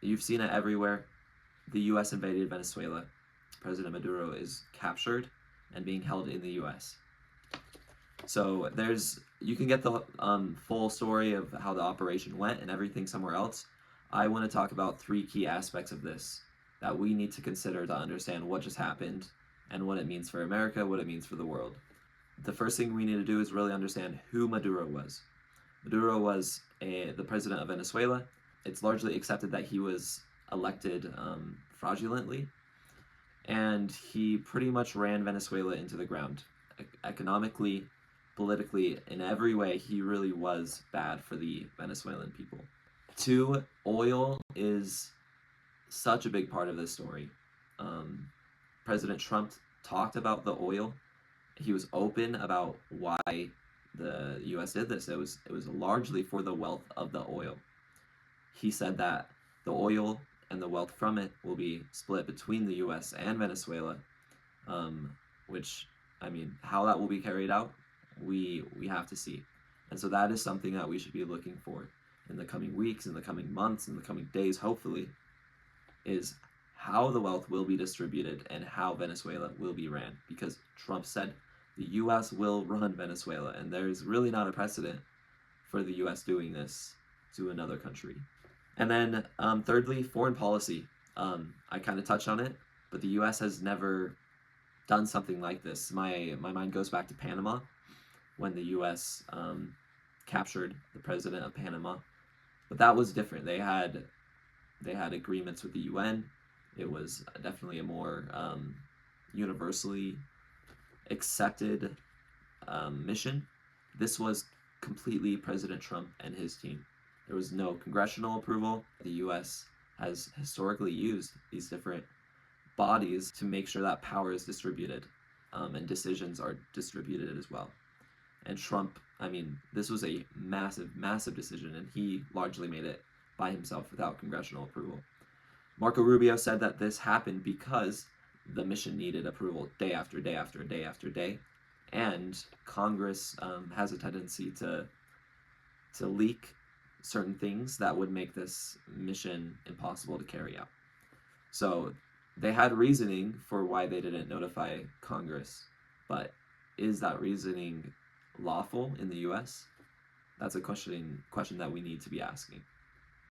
You've seen it everywhere. The U.S. invaded Venezuela. President Maduro is captured and being held in the U.S. So you can get the full story of how the operation went and everything somewhere else. I want to talk about three key aspects of this that we need to consider to understand what just happened and what it means for America, what it means for the world. The first thing we need to do is really understand who Maduro was. Maduro was the president of Venezuela. It's largely accepted that he was elected fraudulently, and he pretty much ran Venezuela into the ground. Economically, politically, in every way, he really was bad for the Venezuelan people. Two, oil is such a big part of this story. President Trump talked about the oil. He was open about why the U.S. did this. It was largely for the wealth of the oil. He said that the oil and the wealth from it will be split between the U.S. and Venezuela, which, I mean, how that will be carried out, we have to see. And so that is something that we should be looking for in the coming weeks, in the coming months, in the coming days, hopefully, is how the wealth will be distributed and how Venezuela will be ran. Because Trump said the U.S. will run Venezuela, and there's really not a precedent for the U.S. doing this to another country. And then thirdly, foreign policy. I kind of touched on it, but the U.S. has never done something like this. My mind goes back to Panama, when the U.S. Captured the president of Panama, but that was different. They had agreements with the UN. It was definitely a more universally accepted mission. This was completely President Trump and his team. There was no congressional approval. The U.S. has historically used these different bodies to make sure that power is distributed and decisions are distributed as well. And Trump, I mean, this was a massive, massive decision, and he largely made it by himself without congressional approval. Marco Rubio said that this happened because the mission needed approval day after day after day after day, and Congress has a tendency to leak certain things that would make this mission impossible to carry out. So they had reasoning for why they didn't notify Congress, but is that reasoning lawful in the U.S.? That's a question that we need to be asking.